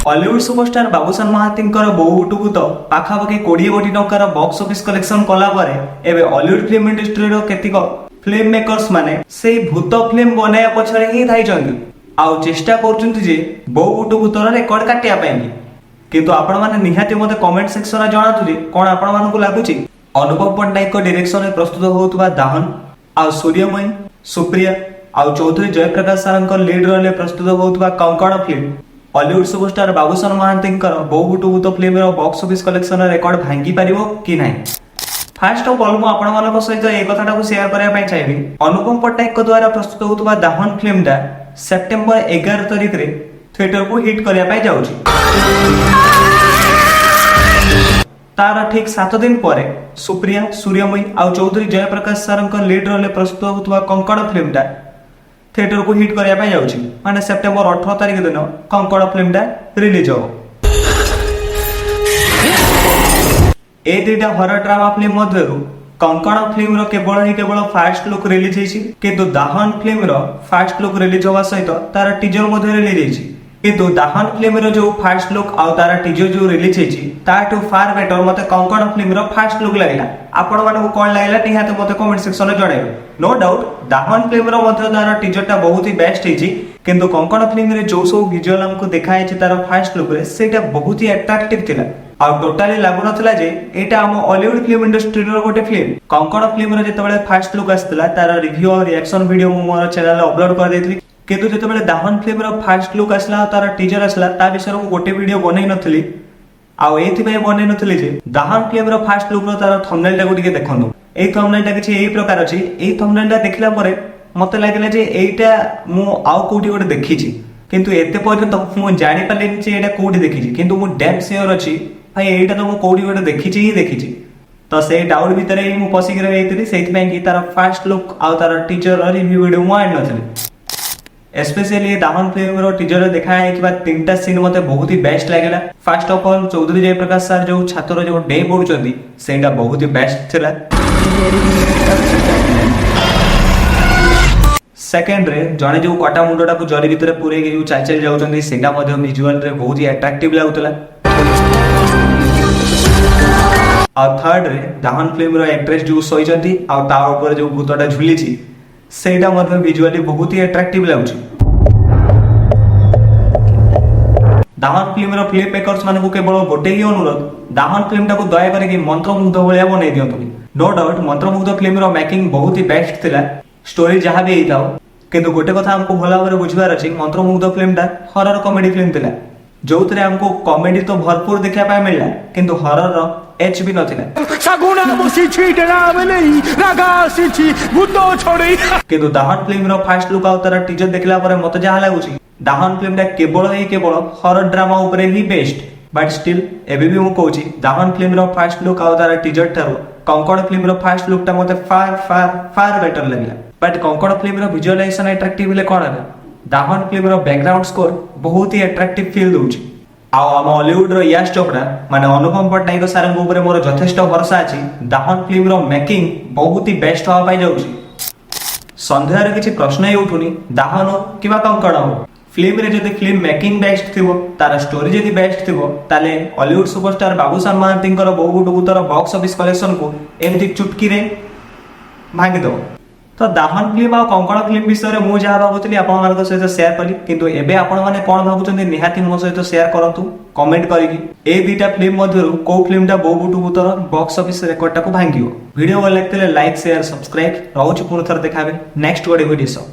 Hollywood superstar Babushan महांतींकर बहु बुटुभूत पाखापाखि 20 कोटी टंकार box office collection कला परे एबे हॉलीवुड फिल्म इंडस्ट्री रो केतिक फिल्म मेकर्स माने सेही भूत फिल्म बनाया पछरे ही थाइचंदी आउ चेष्टा करचंती जे बहु बुटुभूतर रेकॉर्ड काटिया पाएंगे किंतु आपण माने निहाती मते कमेंट सेक्शन रे जणातु जे कोन आपण मानकु लागुची अनुभव पट्टनायक को डायरेक्शन रे प्रस्तुत होतबा दाहन आउ सूर्यमयी सुप्रिया आउ चौधरी जयप्रकाश सारंकर लीड रोल प्रस्तुत होतबा कंकण फिल्म हॉलीवुड सुपरस्टार बाबूशान महांतींकर बहु बुटुभूत फिल्म रो बॉक्स ऑफिस कलेक्शन रेकॉर्ड भांगी पारिबो कि नाही। फास्ट ऑफ ऑल मु आपण मानक सहित ए कथाटा को शेयर करया पई चाहिबी। अनुपम पट्टनायक द्वारा प्रस्तुत होतबा दाहन फिल्म दा सेप्टेम्बर 11 तारिख रे थिएटर को हिट करया पई जाउची। तार ठीक 7 दिन पर सुप्रिया सूर्यमयी आउ चौधरी जयप्रकाश सारंकर लीड रोल प्रस्तुत होतबा कंकण फिल्म दा थिएटर को हिट करया पई जाउची माने सेप्टेम्बर 18 तारिख दिन कंकण फिल्म दा रिलीज हो। ए दुईटा हॉरर ड्रामा फिल्म मध्यरु कंकण फिल्म रो केवल फास्ट लुक रिलीज हेछि किंतु दाहन फिल्म रो फास्ट लुक रिलीज होवा सहित तार टीजर मध्ये रिलीज हेछि किंतु दाहन फिल्म रो जो फास्ट लुक आ तार टीजर जो रिलीज हेछि ताटू फार बेटर मते कंकण फिल्म रो फास्ट लुक लागला। आपण मानकु कोन लागला निहाते मते कमेंट सेक्शन रे जणाइबे। नो डाउट दाहन फिल्म रो मध्ये तार टीजरटा बहुत ही बेस्ट हेछि किंतु कंकण फिल्म रे जो सब विजुअल हमको देखाय छै तार फास्ट लुक रे सेटा बहुत ही अट्रैक्टिव थिला आ टोटली लागु नथला जे एटा हम हॉलीवुड फिल्म इंडस्ट्री रो गोटे फिल्म। कंकण फिल्म रे जेतेबेले फास्ट लुक आस्तला तार रिव्यू और रिएक्शन वीडियो मु मोर चैनल रे अपलोड कर देथली किंतु जेतेबेले दाहन फिल्म रो फास्ट लुक आसला तार टीजर आसला ता विषय रो गोटे वीडियो बनै नथली आ एथि पय बनै नथली जे दाहन फिल्म रो फास्ट लुक रो तार थंबनेल टा को दिके देखनु। एई थंबनेल टा किछि एई प्रकार अछि। एई थंबनेल टा देखला परे मते लागिला जे एईटा मु आउ कोठी गोटे देखिछि किंतु एते पर्यंत मु जानि पालेनि जे एटा कोठी देखिछि किंतु मु डैम श्योर अछि भाई एटा तो मु कोठी गोटे देखिछि ही देखिछि तो से डाउट भीतर ही मु पसिक रे एइतरी सेति पय कि तार फास्ट लुक आ तार टीजर और रिव्यू वीडियो मु आनि नथली। स्पेशली दाहन फिल्म रो टीजर रे देखा है कि बा तीनटा सीन मते बहुत ही बेस्ट लागला। First of all Chaudhary Jayprakash sir जो छात्र जो डे पढुचंदी सेटा बहुत ही बेस्ट थिला। सेकंड रे जने जो कटा मुंडटा को जरी भीतर पूरे के जो चल चल जाउचंदी सेटा मध्ये विजुअल रे बहुत ही अट्रैक्टिव लागुतला। और थर्ड रे दाहन फिल्म रो एक्ट्रेस जो सोइचंदी आ ता ऊपर जो भूतटा झुलीची सेटा मध्ये विजुअली बहुत ही अट्रैक्टिव लागुची। दाहन फिल्म रो फिल्म मेकर्स मानकु केवल गोटे ही अनुरोध दाहन फिल्म टाको दया करके मंत्रमुग्ध भलिया बनै दियंतु। नो डाउट मंत्रमुग्ध फिल्म रो मेकिंग बहुत ही बेस्ट थिला स्टोरी जहां भी हेताओ किंतु गोटे कथा हमको भला भाबरे बुझिबार अछि मंत्रमुग्ध फिल्म टा हॉरर कॉमेडी फिल्म थिला जोथरे हमको कॉमेडी तो भरपूर देखा पाए मिलला किंतु हॉरर रो एच भी नथिला। सगुना मुसी छीटना नहीं रागा सिची भूतो छोड़ी किंतु दाहन फिल्म रो फास्ट लुक आ तार टीजर देखला परे मते जहा लागुची दाहन फिल्म टा केवल हॉरर ड्रामा ऊपर ही बेस्ट बट स्टिल एबे भी मु कहूची दाहन फिल्म रो फास्ट लुक आ तार टीजर थारो कंकण फिल्म रो फास्ट लुक टा मते फार बेटर लागला। बट कंकण फिल्म रो विजुअलाइजेशन अट्रैक्टिव ले कोन है दाहन फिल्म रो बैकग्राउंड स्कोर बहुत ही अट्रैक्टिव फील दोची। आउ हम हॉलीवुड रो यश चोपड़ा माने अनुपम पट्टनायक सारंग ऊपर मोर यथेष्ट भरोसा अछि दाहन फिल्म रो मेकिंग बहुत ही बेस्ट होवा पाई जाउची। संध्यार किछि प्रश्न ही उठुनी दाहन किबा कंकण हो फिल्म रे जदि फिल्म मेकिंग बेस्ट थिबो तार स्टोरी जदि बेस्ट थिबो ताले हॉलीवुड सुपरस्टार बाबूशान महांतींकर बहु बुटुभूतर बॉक्स ऑफिस कलेक्शन को एमति चुटकी रे भांगी दो। तो दाहन फिल्म आ कंकण फिल्म विषय में मुझे भावुली आप सहित शेयर कली किंतु एबे आपण माने कोन भाबुचंदी निहाती मो सहित शेयर करंतु कमेंट करिकी। ए दुईटा फिल्म मध्यरु को फिल्मटा बहु बुटुभूतर बॉक्स ऑफिस रेकॉर्डटा को भांगियो। वीडियो भल लागतले लाइक शेयर सब्सक्राइब रहउछ पुनः थर देखाबे नेक्स्ट वीडियो सो।